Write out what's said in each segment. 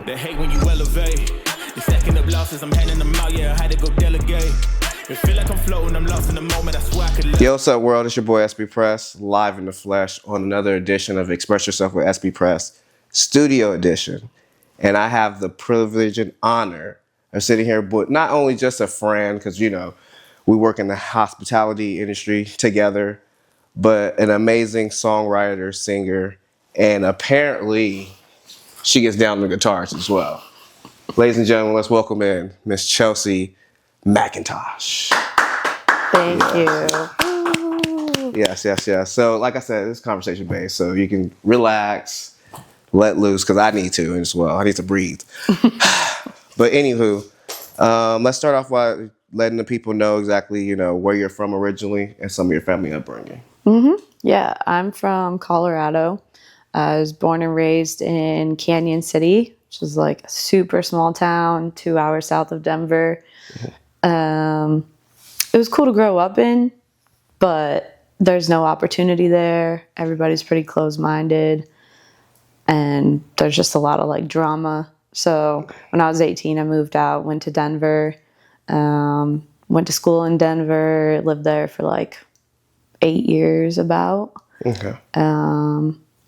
They hate when you elevate. You're stacking up losses, I'm handing them out, yeah, I had to go delegate. It feel like I'm floating, I'm lost in the moment, I swear I could live. Yo, what's up, world? It's your boy XPress, live in the flesh on another edition of Express Yourself with XPress, Studio Edition. And I have the privilege and honor of sitting here, but not only just a friend, because, you know, we work in the hospitality industry together, but an amazing songwriter, singer, and apparently she gets down on the guitars as well. Ladies and gentlemen, let's welcome in Miss Chelsea McIntosh. Thank you. Yes. So, like I said, this is conversation based, so you can relax, let loose, because I need to as well. I need to breathe. But anywho, let's start off by letting the people know exactly, you know, where you're from originally and some of your family upbringing. Yeah, I'm from Colorado. I was born and raised in Canyon City, which is like a super small town, 2 hours south of Denver. It was cool to grow up in, but there's no opportunity there. Everybody's pretty closed-minded, and there's just a lot of like drama. So when I was 18, I moved out, went to Denver, went to school in Denver, lived there for like 8 years about. Okay.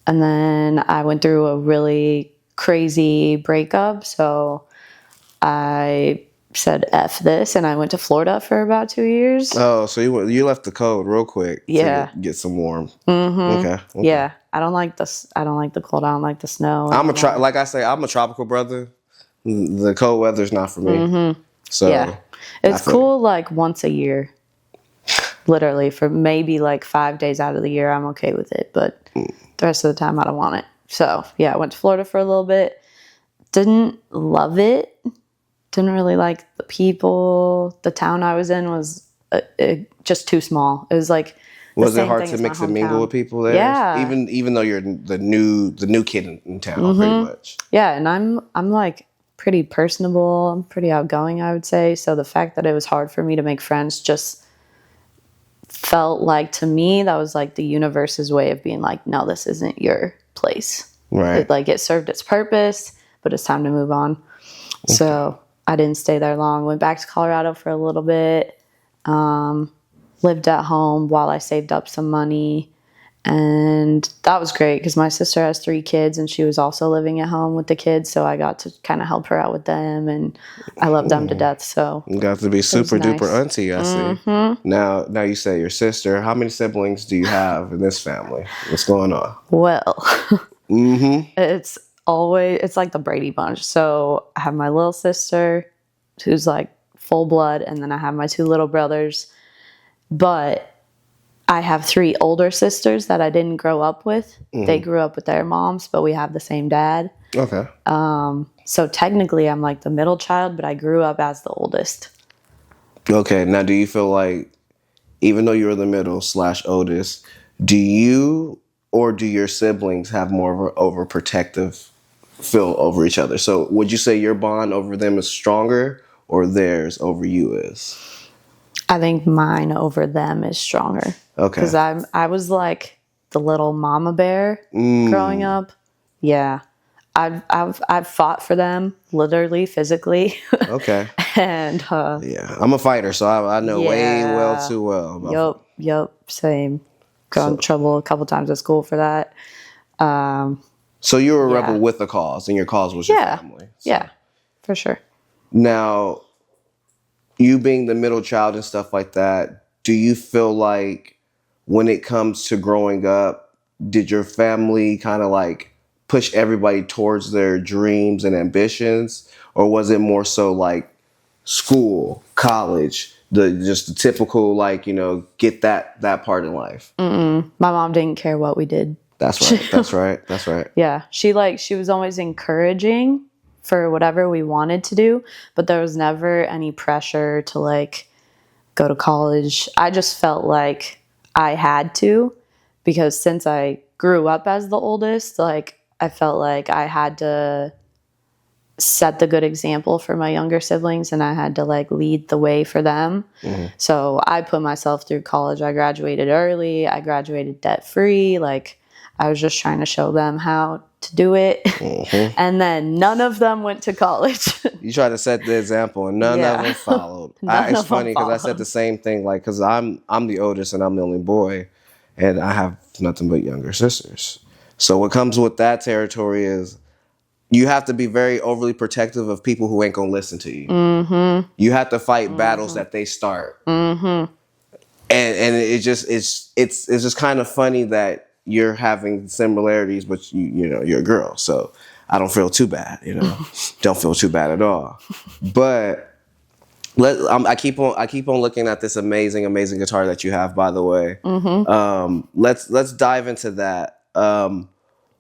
And then I went through a really crazy breakup. So I said, F this, and I went to Florida for about 2 years. Oh, so you left the cold real quick Yeah. to get some warm. Mm-hmm. Okay. Yeah. I don't like this. I don't like the cold. I don't like the snow. Like I say, I'm a tropical brother. The cold weather's not for me. Mm-hmm. So yeah. It's cool like once a year. Literally for maybe like 5 days out of the year, I'm okay with it. But the rest of the time, I don't want it. So yeah, I went to Florida for a little bit. Didn't love it. Didn't really like the people. The town I was in was just too small. It was like was it hard to mix and mingle with people there? Yeah. Even though you're the new kid in town, pretty much. Yeah, and I'm like pretty personable. I'm pretty outgoing, I would say. So the fact that it was hard for me to make friends just felt like, to me, that was like the universe's way of being like, no, this isn't your place. Right. It served its purpose, but it's time to move on. Okay. So I didn't stay there long. Went back to Colorado for a little bit. Lived at home while I saved up some money. And that was great because my sister has 3 kids and she was also living at home with the kids. So I got to kind of help her out with them, and I love them to death. So you got to be super duper auntie, I see. Now you say your sister. How many siblings do you have in this family? What's going on? Well, it's like the Brady Bunch. So I have my little sister who's like full blood, and then I have my 2 little brothers. But I have 3 older sisters that I didn't grow up with. They grew up with their moms, but we have the same dad. Okay. So technically I'm like the middle child, but I grew up as the oldest. Okay. Now, do you feel like, even though you're the middle / oldest, do you or do your siblings have more of an overprotective feel over each other? So would you say your bond over them is stronger or theirs over you is? I think mine over them is stronger. Okay. Because I was like the little mama bear growing up. Yeah. I've fought for them, literally, physically. Okay. And yeah, I'm a fighter, so I know way well too well. Yup, same. Got in trouble a couple times at school for that. So you were a rebel with a cause, and your cause was your family. So. Yeah, for sure. Now, you being the middle child and stuff like that, do you feel like when it comes to growing up, did your family kind of like push everybody towards their dreams and ambitions? Or was it more so like school, college, just the typical, like, you know, get that part in life? My mom didn't care what we did. That's right. Yeah. She was always encouraging for whatever we wanted to do, but there was never any pressure to like go to college. I just felt like I had to, because since I grew up as the oldest, like I felt like I had to set the good example for my younger siblings, and I had to like lead the way for them. So I put myself through college. I graduated early. I graduated debt free. Like I was just trying to show them how to do it. And then none of them went to college. You try to set the example, and none of them followed. It's funny because I said the same thing, like, because I'm the oldest and I'm the only boy, and I have nothing but younger sisters. So what comes with that territory is you have to be very overly protective of people who ain't gonna listen to you. You have to fight battles that they start, and it's just kind of funny that you're having similarities, but you're a girl, so I don't feel too bad. Don't feel too bad at all. But I keep on looking at this amazing guitar that you have, by the way. Let's dive into that.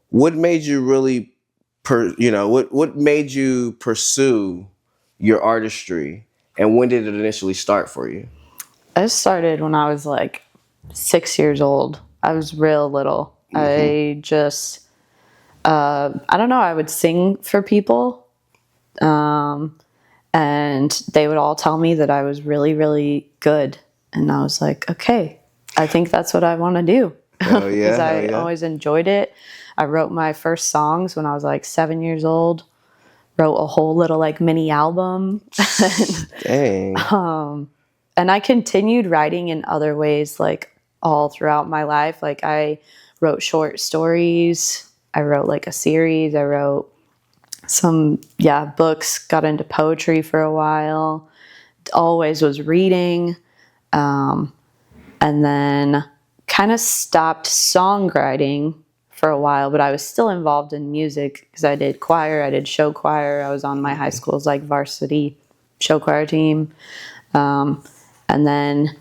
What made you really what made you pursue your artistry, and when did it initially start for you? I started when I was like 6 years old. I was real little. I just, I don't know, I would sing for people. And they would all tell me that I was really, really good. And I was like, okay, I think that's what I want to do. Because I always enjoyed it. I wrote my first songs when I was like 7 years old. Wrote a whole little like mini album. Dang. And I continued writing in other ways, like all throughout my life. Like I wrote short stories. I wrote like a series. I wrote some, books, got into poetry for a while. Always was reading. And then kind of stopped songwriting for a while, but I was still involved in music because I did choir, I did show choir. I was on my high school's like varsity show choir team. And then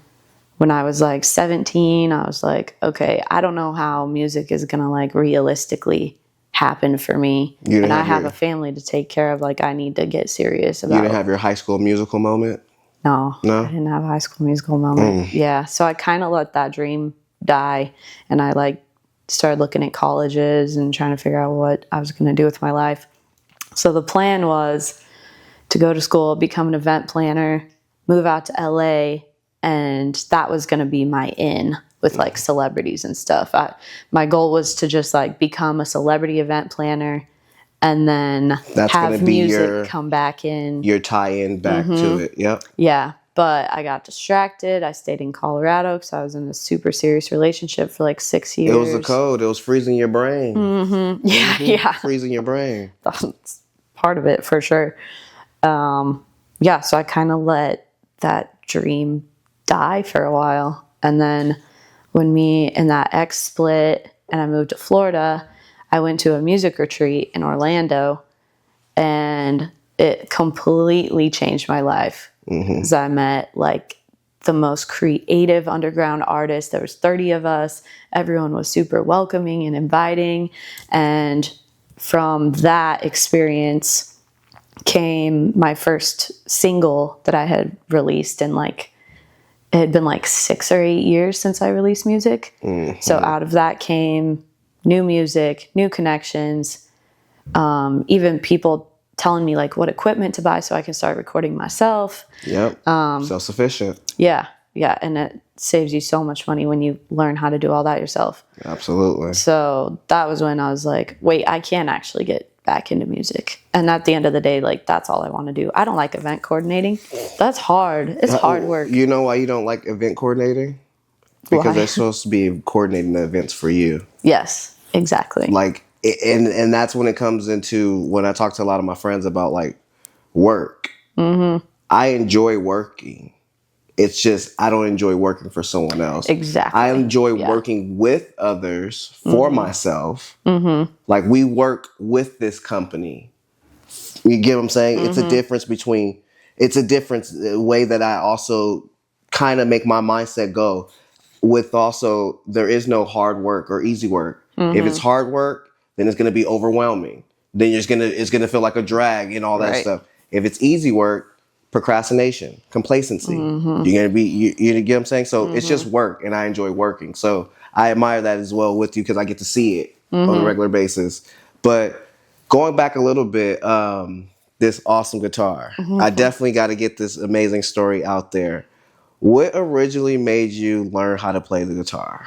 when I was like 17, I was like, okay, I don't know how music is going to like realistically happen for me. And I have a family to take care of. Like I need to get serious about it. You didn't have your High School Musical moment? No, I didn't have a High School Musical moment. Yeah. So I kind of let that dream die. And I like started looking at colleges and trying to figure out what I was going to do with my life. So the plan was to go to school, become an event planner, move out to LA, and that was going to be my in with like celebrities and stuff. My goal was to just like become a celebrity event planner, and then have music come back in. Your tie-in back to it. Yep. Yeah. But I got distracted. I stayed in Colorado because I was in a super serious relationship for like 6 years. It was the code. It was freezing your brain. Yeah. Freezing your brain. That's part of it for sure. So I kind of let that dream die for a while. And then when me and that ex split and I moved to Florida, I went to a music retreat in Orlando, and it completely changed my life. Because I met like the most creative underground artists. There was 30 of us. Everyone was super welcoming and inviting. And from that experience came my first single that I had released in like, it had been like 6 or 8 years since I released music. So out of that came new music, new connections, even people telling me like what equipment to buy so I can start recording myself. Yep. Self-sufficient. Yeah. And it saves you so much money when you learn how to do all that yourself. Absolutely. So that was when I was like, wait, I can actually get back into music. And at the end of the day, like that's all I want to do. I don't like event coordinating. That's hard. It's hard work. You know why you don't like event coordinating? Because they're supposed to be coordinating the events for you. Yes, exactly. Like, and that's when it comes into when I talk to a lot of my friends about like work. I enjoy working. It's just I don't enjoy working for someone else. Exactly. I enjoy working with others for myself. Like we work with this company. You get what I'm saying? It's a difference way that I also kind of make my mindset go with also there is no hard work or easy work. If it's hard work, then it's going to be overwhelming. Then it's going to feel like a drag and all that stuff. If it's easy work, procrastination, complacency, you're going to be, you get what I'm saying? So it's just work, and I enjoy working. So I admire that as well with you because I get to see it on a regular basis. But going back a little bit, this awesome guitar, I definitely got to get this amazing story out there. What originally made you learn how to play the guitar?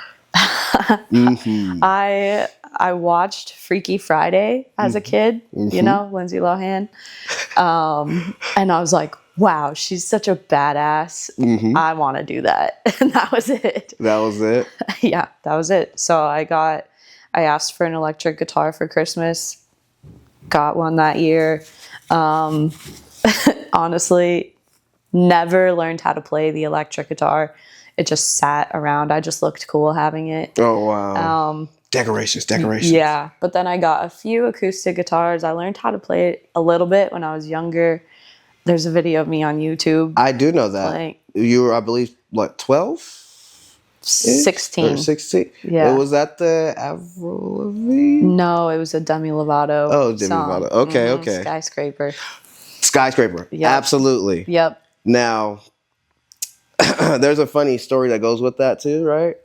I watched Freaky Friday as a kid, you know, Lindsay Lohan. And I was like, wow, she's such a badass. I want to do that. And that was it. That was it? Yeah, that was it. So I asked for an electric guitar for Christmas, got one that year. Honestly, never learned how to play the electric guitar. It just sat around. I just looked cool having it. Oh, wow. Decorations. Yeah, but then I got a few acoustic guitars. I learned how to play it a little bit when I was younger. There's a video of me on YouTube. I do know that. Like, you were, I believe, what, 12? 16. Or 16? Yeah. Was that the Avril Lavigne? No, it was a Demi Lovato. Oh, Demi song. Lovato. Okay. Skyscraper. Skyscraper. Yep. Absolutely. Yep. Now, there's a funny story that goes with that too, right?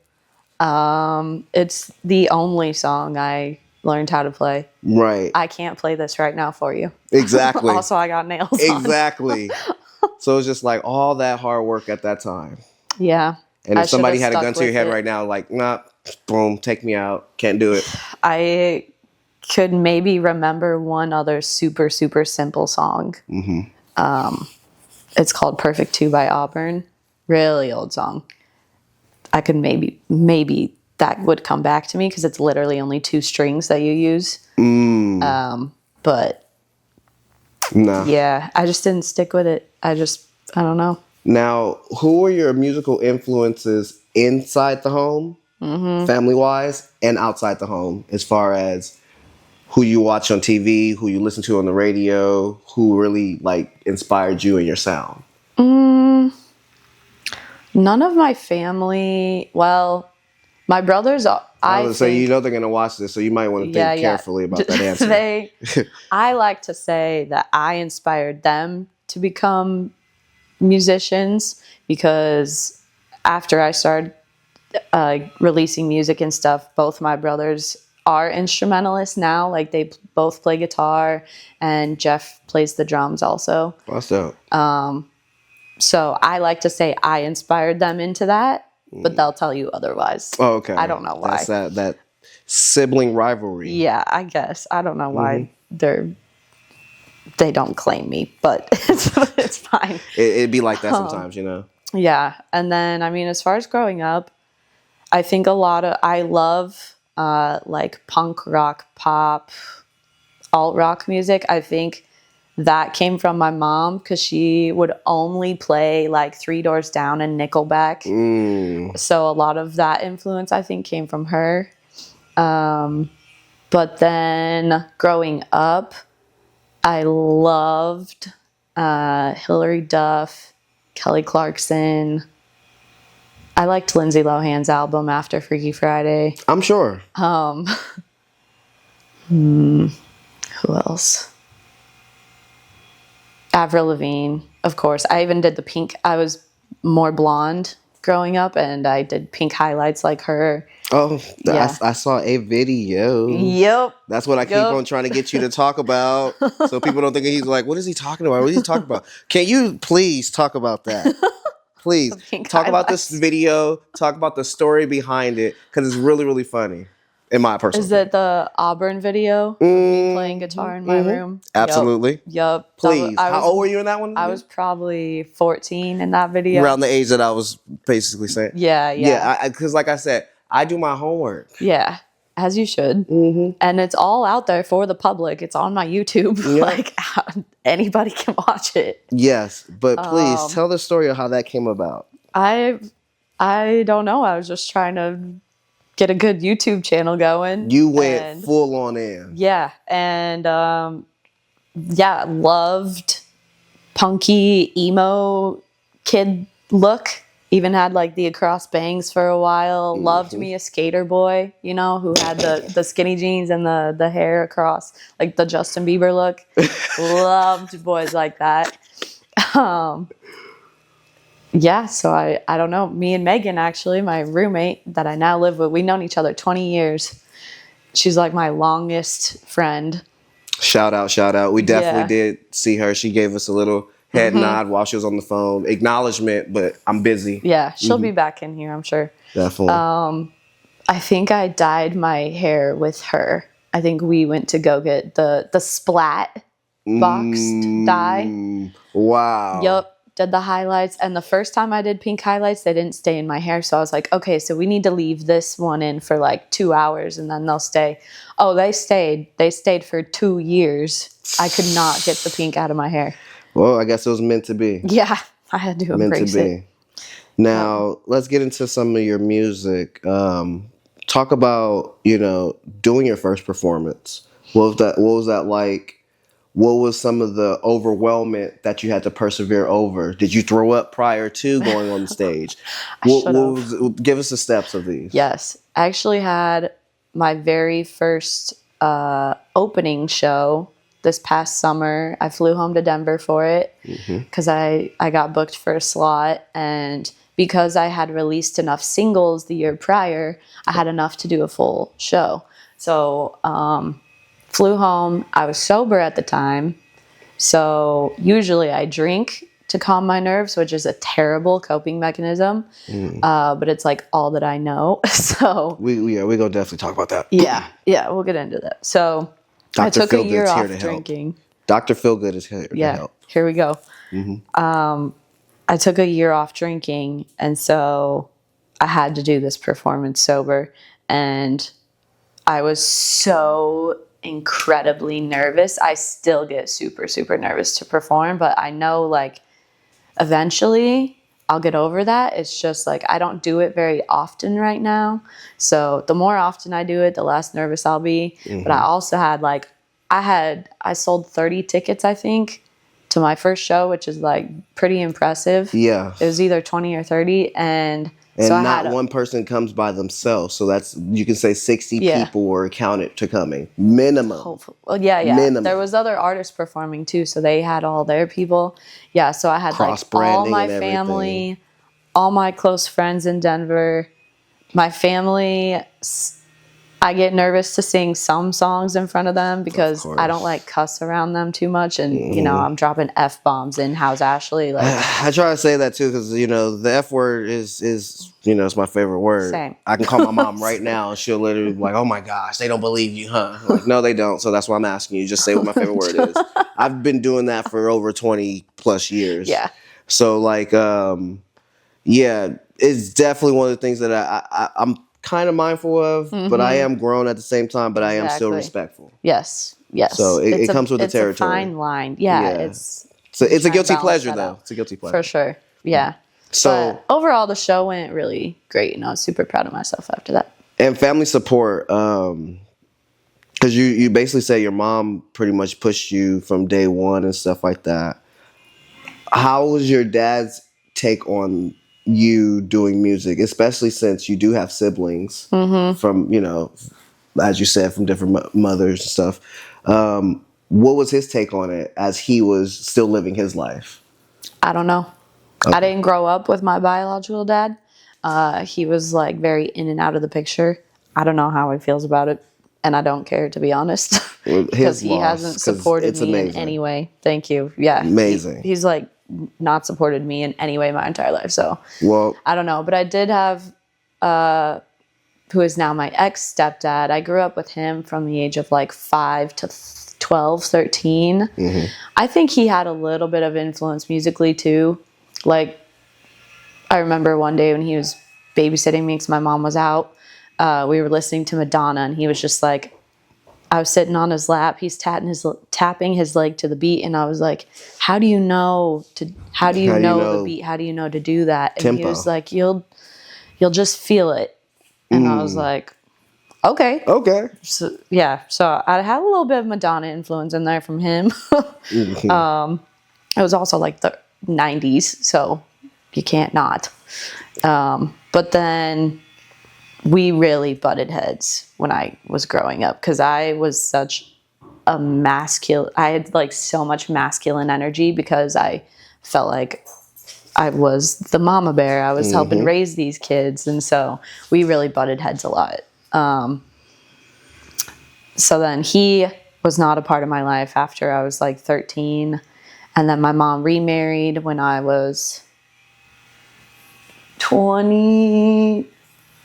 It's the only song I learned how to play. Right. I can't play this right now for you. Exactly. Also, I got nails on. Exactly. So it's just like all that hard work at that time. Yeah. And if I somebody should've had a stuck gun to your with head it. right now, like, nah, boom, take me out. Can't do it. I could maybe remember one other super, super simple song. It's called Perfect 2 by Auburn. Really old song. I could maybe that would come back to me because it's literally only 2 strings that you use. But Nah. yeah, I just didn't stick with it. I don't know. Now, who are your musical influences inside the home, family-wise, and outside the home, as far as who you watch on TV, who you listen to on the radio, who really like inspired you and your sound? None of my family. Well, my brothers. So you know they're gonna watch this, so you might want to think carefully about that answer. I like to say that I inspired them to become musicians because after I started releasing music and stuff, both my brothers are instrumentalists now. Like they both play guitar, and Jeff plays the drums also. What's up? So I like to say I inspired them into that, but they'll tell you otherwise. Oh, okay. I don't know why. That's that sibling rivalry. Yeah, I guess. I don't know why they don't claim me, but it's fine. It'd be like that sometimes, you know? Yeah. And then, I mean, as far as growing up, I think I love like punk rock, pop, alt rock music. I think that came from my mom because she would only play like Three Doors Down and Nickelback. So a lot of that influence, I think, came from her. But then growing up, I loved Hilary Duff, Kelly Clarkson. I liked Lindsay Lohan's album after Freaky Friday. I'm sure. Who else? Avril Lavigne, of course. I even did the pink. I was more blonde growing up, and I did pink highlights like her. Oh, Yeah. I saw a video. Yep. That's what I keep on trying to get you to talk about. So people don't think he's like, what is he talking about? What is he talking about? Can you please talk about that? Please talk about this video. Talk about the story behind it because it's really, really funny. In my personal Is it the Auburn video? of me playing guitar in my room? Absolutely. Yep. Please. How old were you in that one? I was probably 14 in that video. Around the age that I was basically saying. Yeah. Yeah, because like I said, I do my homework. Yeah, as you should. And it's all out there for the public. It's on my YouTube. Yeah. Like anybody can watch it. Yes, but please tell the story of how that came about. I don't know. I was just trying to get a good YouTube channel going. You went full on in. Yeah, and loved punky emo kid look. Even had like the across bangs for a while. Loved me a skater boy, you know, who had the skinny jeans and the hair across, like the Justin Bieber look. Loved boys like that. Yeah, so I don't know. Me and Megan, actually, my roommate that I now live with, we've known each other 20 years. She's like my longest friend. Shout out. We definitely did see her. She gave us a little head nod while she was on the phone. Acknowledgement, but I'm busy. Yeah, she'll be back in here, I'm sure. Definitely. I think I dyed my hair with her. I think we went to go get the splat boxed dye. Wow. Yup, did the highlights. And the first time I did pink highlights, they didn't stay in my hair. So I was like, okay, so we need to leave this one in for like 2 hours and then they'll stay. Oh, they stayed. They stayed for 2 years. I could not get the pink out of my hair. Well, I guess it was meant to be. Yeah, I had to embrace it. Now, let's get into some of your music. Talk about, doing your first performance. What was that like? What was some of the overwhelmment that you had to persevere over? Did you throw up prior to going on the stage? Give us the steps of these. Yes. I actually had my very first opening show this past summer. I flew home to Denver for it because I got booked for a slot. And because I had released enough singles the year prior, I had enough to do a full show. So flew home. I was sober at the time. So usually I drink to calm my nerves, which is a terrible coping mechanism. But it's like all that I know. So we're gonna definitely talk about that. Yeah, we'll get into that. So I took a year off drinking. Dr. Feelgood is here to help. Here we go. I took a year off drinking, and so I had to do this performance sober, and I was so incredibly nervous. I still get super, super nervous to perform, but I know like eventually I'll get over that. It's just like I don't do it very often right now. So the more often I do it, the less nervous I'll be. But I also had like, I sold 30 tickets, I think, to my first show, which is like pretty impressive. Yeah. It was either 20 or 30. And so not one person comes by themselves. So that's, you can say 60 people were counted to coming. Minimum. Hopefully. Well, yeah. Minimum. There was other artists performing too. So they had all their people. Yeah. So I had like all my family, all my close friends in Denver, my family. I get nervous to sing some songs in front of them because I don't like cuss around them too much. And, I'm dropping F-bombs in How's Ashley. Like I try to say that too because, the F word is it's my favorite word. Same. I can call my mom right now and she'll literally be like, oh my gosh, they don't believe you, huh? Like, no, they don't. So that's why I'm asking you. Just say what my favorite word is. I've been doing that for over 20 plus years. Yeah. So like, it's definitely one of the things that I'm kind of mindful of, but I am grown at the same time, but I am still respectful. Yes. So it comes with the territory. It's a fine line. Yeah. It's a guilty pleasure though. It's a guilty pleasure. For sure. Yeah. So but overall the show went really great and I was super proud of myself after that. And family support, because you basically say your mom pretty much pushed you from day one and stuff like that. How was your dad's take on you doing music, especially since you do have siblings from, as you said, from different mothers and stuff. What was his take on it as he was still living his life? I don't know. Okay. I didn't grow up with my biological dad. He was like very in and out of the picture. I don't know how he feels about it. And I don't care, to be honest, because he hasn't supported me in any way. Thank you. Yeah. Amazing. He's like not supported me in any way my entire life. So I don't know. But I did have, who is now my ex-stepdad. I grew up with him from the age of like 5 to 12, 13. I think he had a little bit of influence musically too. Like, I remember one day when he was babysitting me because my mom was out, we were listening to Madonna and he was just like, I was sitting on his lap, he's tapping his leg to the beat, and I was like, how do you know the beat? How do you know to do that? And tempo. He was like, you'll just feel it. And I was like, okay. So I had a little bit of Madonna influence in there from him. It was also like the 90s, so you can't not. But then we really butted heads when I was growing up because I was such a masculine. I had like so much masculine energy because I felt like I was the mama bear. I was helping raise these kids, and so we really butted heads a lot. So then he was not a part of my life after I was like 13, and then my mom remarried when I was 20.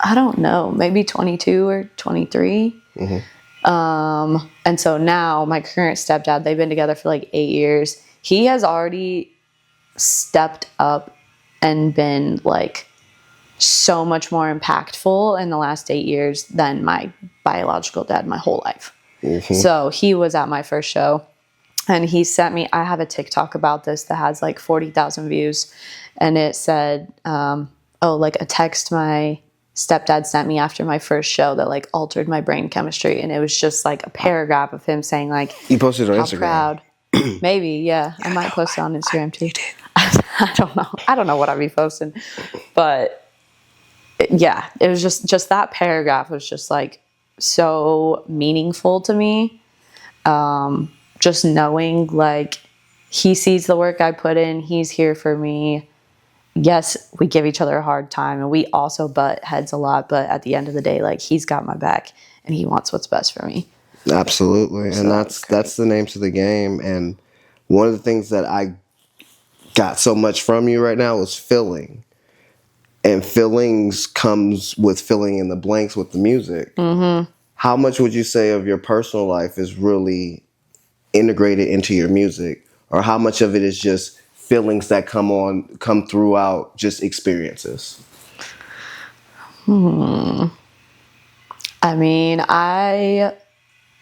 I don't know, maybe 22 or 23. And so now my current stepdad, they've been together for like 8 years. He has already stepped up and been like so much more impactful in the last 8 years than my biological dad my whole life. So he was at my first show, and he sent me, I have a TikTok about this that has like 40,000 views, and it said, like a text my stepdad sent me after my first show that like altered my brain chemistry. And it was just like a paragraph of him saying like, You posted it on how Instagram. Proud. Maybe, yeah. I might post it on Instagram too. I don't know. I don't know what I'd be posting. But yeah, it was just that paragraph was just like so meaningful to me. Just knowing like he sees the work I put in, he's here for me. Yes, we give each other a hard time and we also butt heads a lot, but at the end of the day, like he's got my back and he wants what's best for me. Absolutely. And that's the name to the game. And one of the things that I got so much from you right now is filling. And fillings comes with filling in the blanks with the music. How much would you say of your personal life is really integrated into your music? Or how much of it is just feelings that come throughout just experiences? I mean, I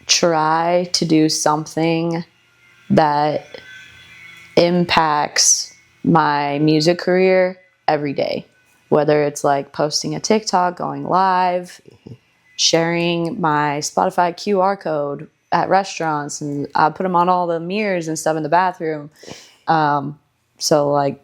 try to do something that impacts my music career every day, whether it's like posting a TikTok, going live, sharing my Spotify QR code at restaurants, and I put them on all the mirrors and stuff in the bathroom. So like,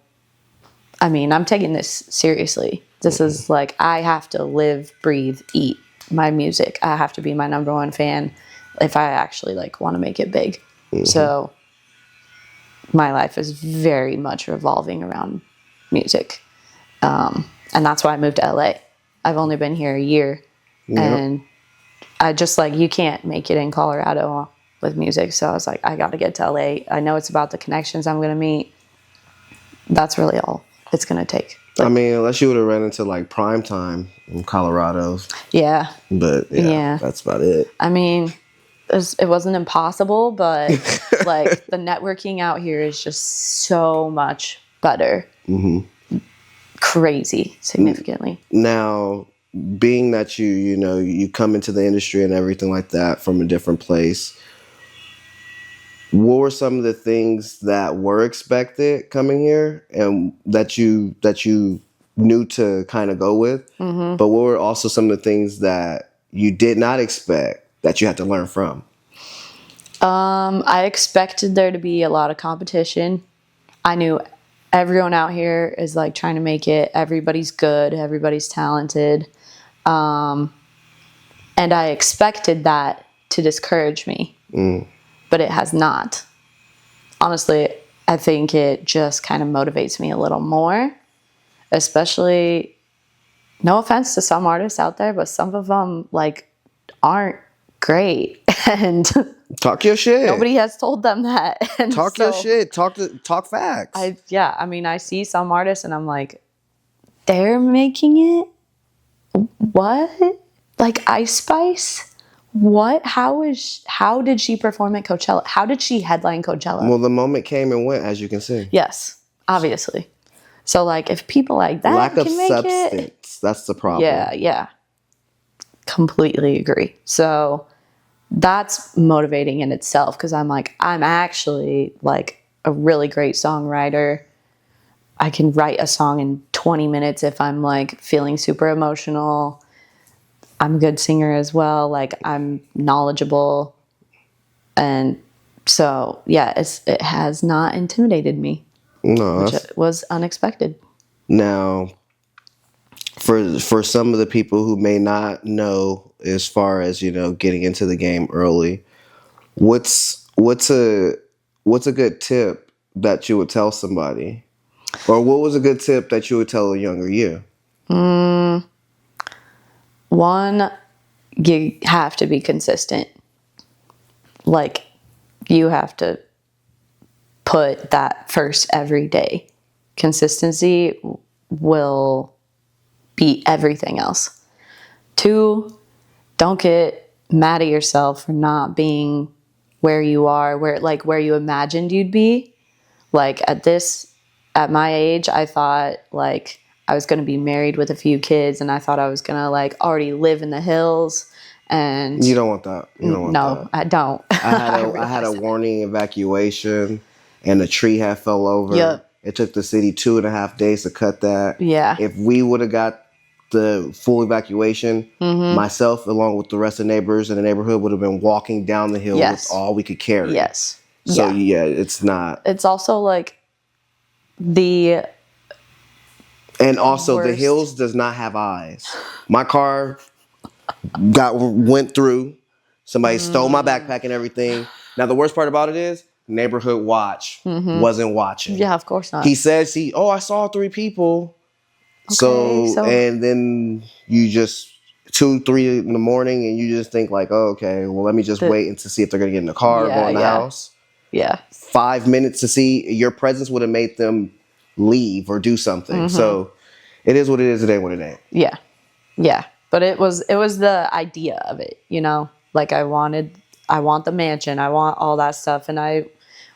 I mean, I'm taking this seriously. This is like, I have to live, breathe, eat my music. I have to be my number one fan if I actually like want to make it big. So my life is very much revolving around music. And that's why I moved to LA. I've only been here a year. And I just like, you can't make it in Colorado with music. So I was like, I got to get to LA. I know it's about the connections I'm going to meet. That's really all it's going to take. Like, I mean, unless you would have ran into like prime time in Colorado. Yeah. But yeah, that's about it. I mean, it wasn't impossible, but like the networking out here is just so much better. Crazy, significantly. Now, being that you come into the industry and everything like that from a different place, what were some of the things that were expected coming here and that you knew to kind of go with? But what were also some of the things that you did not expect that you had to learn from? I expected there to be a lot of competition. I knew everyone out here is like trying to make it. Everybody's good. Everybody's talented. And I expected that to discourage me. But it has not. Honestly, I think it just kind of motivates me a little more, especially, no offense to some artists out there, but some of them like aren't great. And talk your shit. Nobody has told them that. And talk your shit. Talk facts. I mean, I see some artists and I'm like, they're making it? What? Like Ice Spice? What? How did she perform at Coachella? How did she headline Coachella? Well, the moment came and went, as you can see. Yes, obviously. So, like, if people like that lack can of make substance, that's the problem. Yeah. Completely agree. So, that's motivating in itself because I'm like, I'm actually, like, a really great songwriter. I can write a song in 20 minutes if I'm, like, feeling super emotional. I'm a good singer as well. Like, I'm knowledgeable. And so, yeah, it has not intimidated me. No, which was unexpected. Now, for some of the people who may not know, as far as getting into the game early, what's a good tip that you would tell somebody, or what was a good tip that you would tell a younger you? One, you have to be consistent. Like, you have to put that first every day. Consistency will beat everything else. 2, don't get mad at yourself for not being where you are, where you imagined you'd be. Like at my age, I thought like I was going to be married with a few kids, and I thought I was going to like already live in the hills. And You don't want that. You don't want no, that. I don't. I had a warning evacuation, and the tree had fell over. Yep. It took the city 2.5 days to cut that. Yeah. If we would have got the full evacuation, myself along with the rest of the neighbors in the neighborhood would have been walking down the hill with all we could carry. Yes. So yeah, it's not. It's also like the And also, the worst. hills does not have eyes. My car went through. Somebody stole my backpack and everything. Now, the worst part about it is neighborhood watch wasn't watching. Yeah, of course not. He says I saw 3 people. So, and then you just 2, 3 in the morning, and you just think like, oh, okay, well, let me just wait and to see if they're gonna get in the car, go in the house. Yeah. 5 minutes to see your presence would have made them leave or do something. So it is what it is. It ain't what it ain't. Yeah. Yeah. But it was the idea of it, you know, like I want the mansion. I want all that stuff. And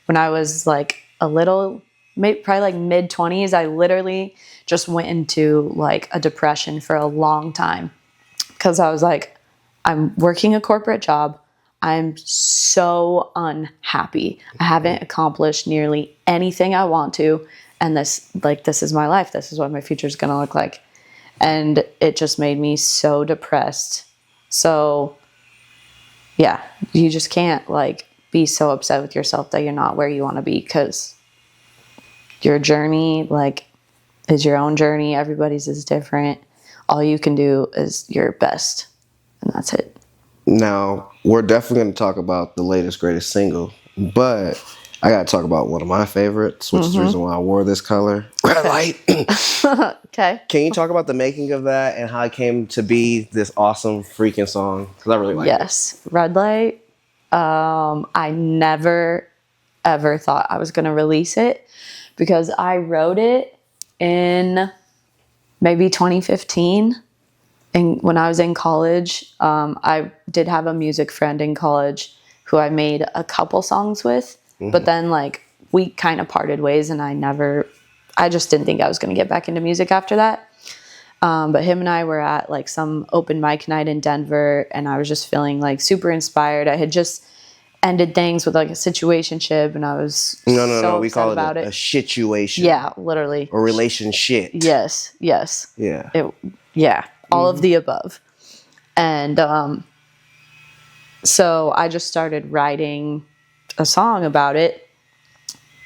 when I was like a little, probably like mid-20s, I literally just went into like a depression for a long time because I was like, I'm working a corporate job. I'm so unhappy. I haven't accomplished nearly anything I want to. And this is my life. This is what my future is going to look like. And it just made me so depressed. So yeah, you just can't like be so upset with yourself that you're not where you want to be, because your journey like is your own journey. Everybody's is different. All you can do is your best, and that's it. Now, we're definitely going to talk about the latest, greatest single, but I got to talk about one of my favorites, which is the reason why I wore this color. Red light. Okay. Can you talk about the making of that and how it came to be this awesome freaking song? Because I really like it. Yes. Red light. I never, ever thought I was going to release it because I wrote it in maybe 2015. And when I was in college, I did have a music friend in college who I made a couple songs with. But then like we kind of parted ways, and I just didn't think I was going to get back into music after that. But him and I were at like some open mic night in Denver, and I was just feeling like super inspired. I had just ended things with like a situationship, and I was no. We call it a situation. Yeah, literally. Or relationship. Yes. Yeah. All of the above. And so I just started writing a song about it.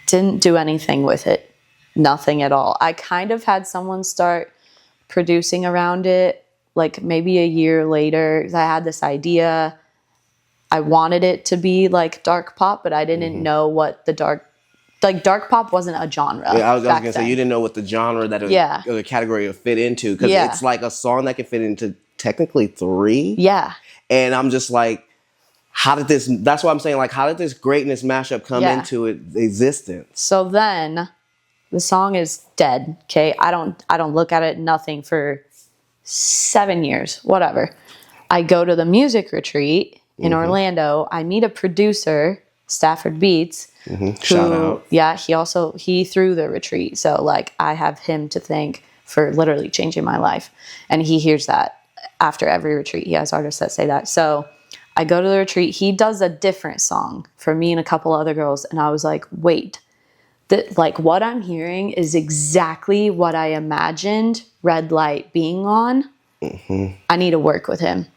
Didn't do anything with it. Nothing at all. I kind of had someone start producing around it like maybe a year later. I had this idea. I wanted it to be like dark pop, but I didn't know what dark pop wasn't a genre. Yeah, I was going to say, you didn't know what the genre or the category would fit into, because it's like a song that can fit into technically 3. Yeah. And I'm just like, that's why I'm saying, like, how did this greatness mashup come into existence? So then the song is dead. Okay. I don't look at it, nothing for 7 years, whatever. I go to the music retreat in Orlando. I meet a producer, Stafford Beats. Shout out. Yeah. He threw the retreat. So like I have him to thank for literally changing my life. And he hears that after every retreat. He has artists that say that. So I go to the retreat. He does a different song for me and a couple other girls. And I was like, wait, like what I'm hearing is exactly what I imagined Red Light being on. I need to work with him.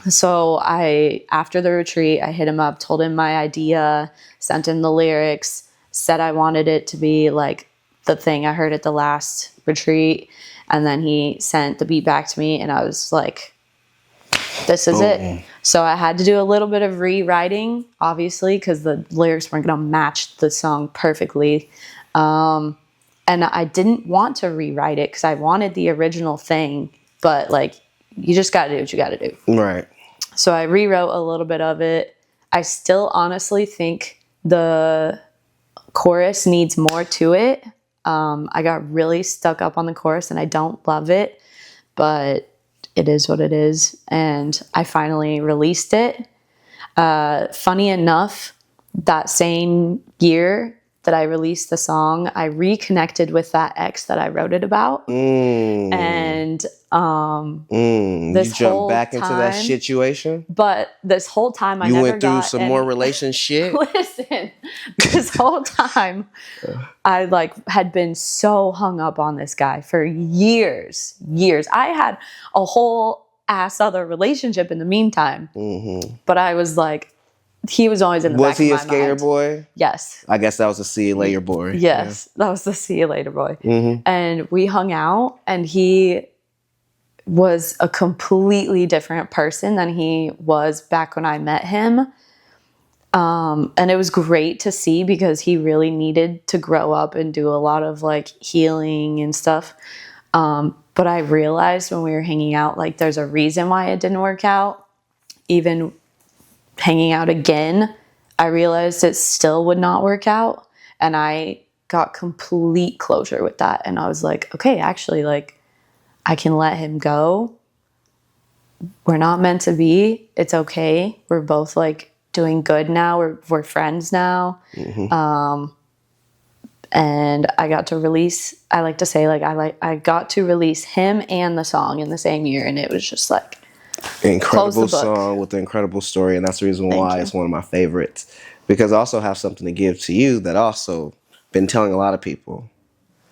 So after the retreat, I hit him up, told him my idea, sent him the lyrics, said I wanted it to be like the thing I heard at the last retreat. And then he sent the beat back to me, and I was like, this is it. So I had to do a little bit of rewriting, obviously, because the lyrics weren't going to match the song perfectly. And I didn't want to rewrite it because I wanted the original thing. But like, you just got to do what you got to do. Right. So I rewrote a little bit of it. I still honestly think the chorus needs more to it. I got really stuck up on the chorus, and I don't love it. But it is what it is. And I finally released it. Funny enough, that same year that I released the song, I reconnected with that ex that I wrote it about. And this you jumped whole back into that time- situation? But this whole time I You never went through got some any- more relationship? Listen, this whole time I like had been so hung up on this guy for years. I had a whole ass other relationship in the meantime. But I was like, he was always in the back of my mind. Was he a skater boy? Yes. I guess that was a see you later boy. Yes, that was the see you later boy. And we hung out, and he was a completely different person than he was back when I met him. And it was great to see because he really needed to grow up and do a lot of like healing and stuff. But I realized when we were hanging out, like there's a reason why it didn't work out. Even hanging out again, I realized it still would not work out. And I got complete closure with that. And I was like, okay, actually, like, I can let him go. We're not meant to be. It's okay. We're both like doing good now. We're friends now. And I got to release, I like to say, like, I got to release him and the song in the same year. And it was just like, incredible song with an incredible story, and that's the reason why it's one of my favorites, because I also have something to give to you that also been telling a lot of people.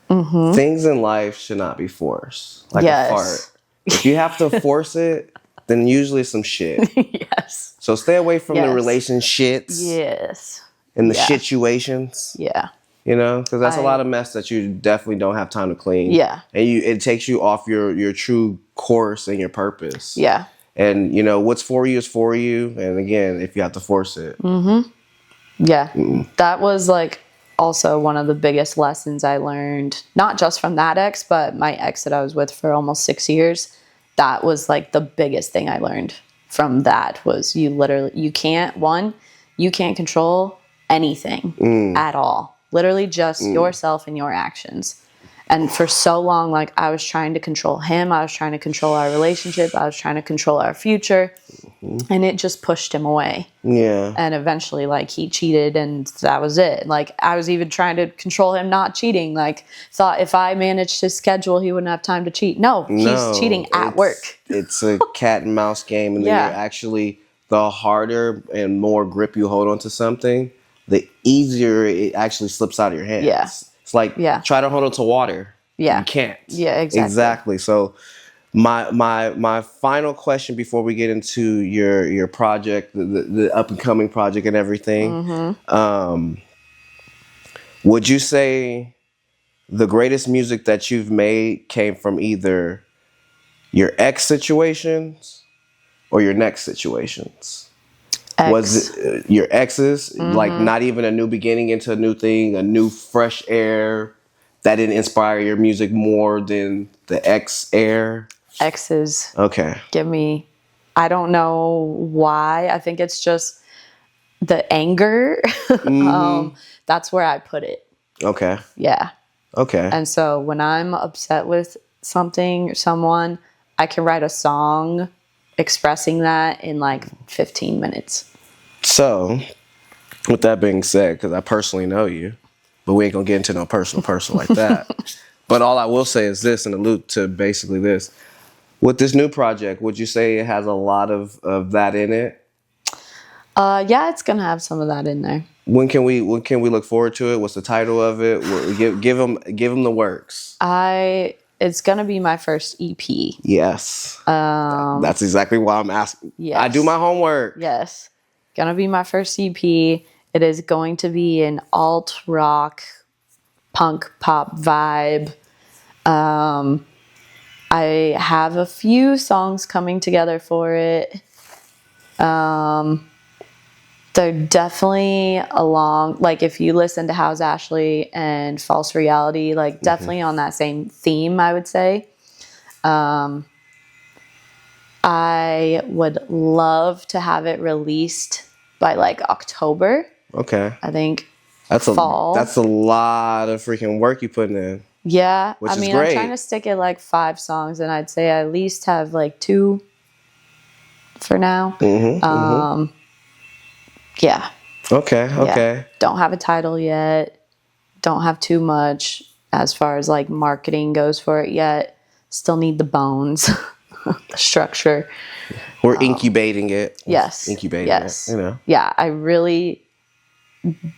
Things in life should not be forced, like a fart. If you have to force it, then usually it's some shit. Yes. So stay away from the relationships. Yes. And the situations. Yeah. You know, because that's a lot of mess that you definitely don't have time to clean. Yeah. And it takes you off your true course and your purpose. Yeah. And, you know, what's for you is for you. And again, if you have to force it. Yeah. That was like also one of the biggest lessons I learned, not just from that ex, but my ex that I was with for almost 6 years. That was like the biggest thing I learned from that was you can't control anything at all. Literally just yourself and your actions. And for so long, like I was trying to control him. I was trying to control our relationship. I was trying to control our future. And it just pushed him away. Yeah. And eventually, like, he cheated and that was it. Like, I was even trying to control him not cheating. Like, thought if I managed his schedule, he wouldn't have time to cheat. No, he's cheating at work. It's a cat and mouse game. And then you're actually, the harder and more grip you hold onto something, the easier it actually slips out of your hands. Yeah. It's like, try to hold on to water. Yeah. You can't. Yeah, exactly. Exactly. So my final question before we get into your project, the up and coming project and everything, would you say the greatest music that you've made came from either your ex situations or your next situations? Was it your exes, like not even a new beginning into a new thing, a new fresh air that didn't inspire your music more than the ex air? Exes. Okay. I don't know why. I think it's just the anger. That's where I put it. Okay. Yeah. Okay. And so when I'm upset with something or someone, I can write a song expressing that in like 15 minutes. So, with that being said, because I personally know you, but we ain't gonna get into no personal like that. But all I will say is this, and allude to basically this. With this new project, would you say it has a lot of that in it? Yeah, it's gonna have some of that in there. When can we look forward to it? What's the title of it? Give them the works. It's gonna be my first EP. Yes. That's exactly why I'm asking. Yes. I do my homework. Yes. Gonna be my first EP. It is going to be an alt rock, punk pop vibe. I have a few songs coming together for it. They're definitely along, like if you listen to How's Ashley and False Reality, like definitely on that same theme, I would say. I would love to have it released by like October. Okay. I think that's fall. That's a lot of freaking work you putting in. Yeah, which I is mean, great. I'm trying to stick at like 5 songs, and I'd say I at least have like 2 for now. Yeah, Okay, yeah. okay. Don't have a title yet. Don't have too much as far as like marketing goes for it yet. Still need the bones, the structure. We're incubating it. Yes. Incubating Yes. it, you know. Yeah, I really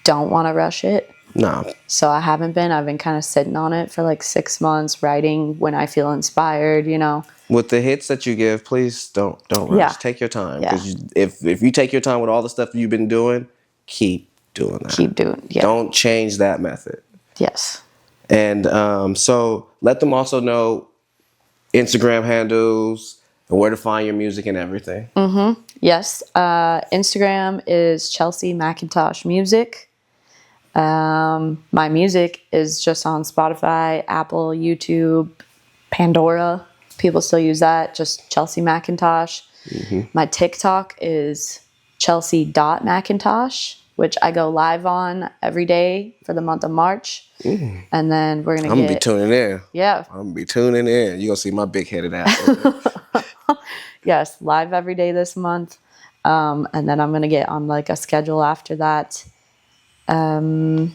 don't want to rush it. No. So I haven't been. I've been kind of sitting on it for like 6 months, writing when I feel inspired, you know. With the hits that you give, please don't rush. Yeah. Take your time. Yeah. Because if you take your time with all the stuff you've been doing, keep doing that. Keep doing. Yeah. Don't change that method. Yes. And so let them also know Instagram handles and where to find your music and everything. Yes. Instagram is Chelsea McIntosh Music. My music is just on Spotify, Apple, YouTube, Pandora. People still use that. Just Chelsea McIntosh. My TikTok is Chelsea.McIntosh, which I go live on every day for the month of March. And then we're going I'm to going to be tuning in. Yeah. I'm going to be tuning in. You're going to see my big headed ass. Over there. Yes, live every day this month. And then I'm going to get on like a schedule after that. Yeah.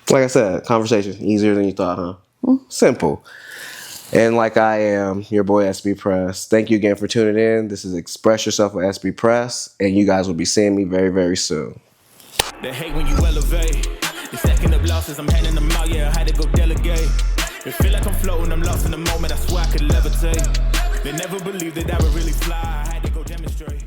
Like I said, conversation easier than you thought, huh? Simple. And like I am, your boy XPress. Thank you again for tuning in. This is Express Yourself with XPress, and you guys will be seeing me very, very soon. They hate when you elevate. The second of losses, I'm handing them out, yeah, I had to go delegate. It feel like I'm floating, I'm lost in the moment, I swear I could levitate. They never believed that I would really fly, I had to go demonstrate.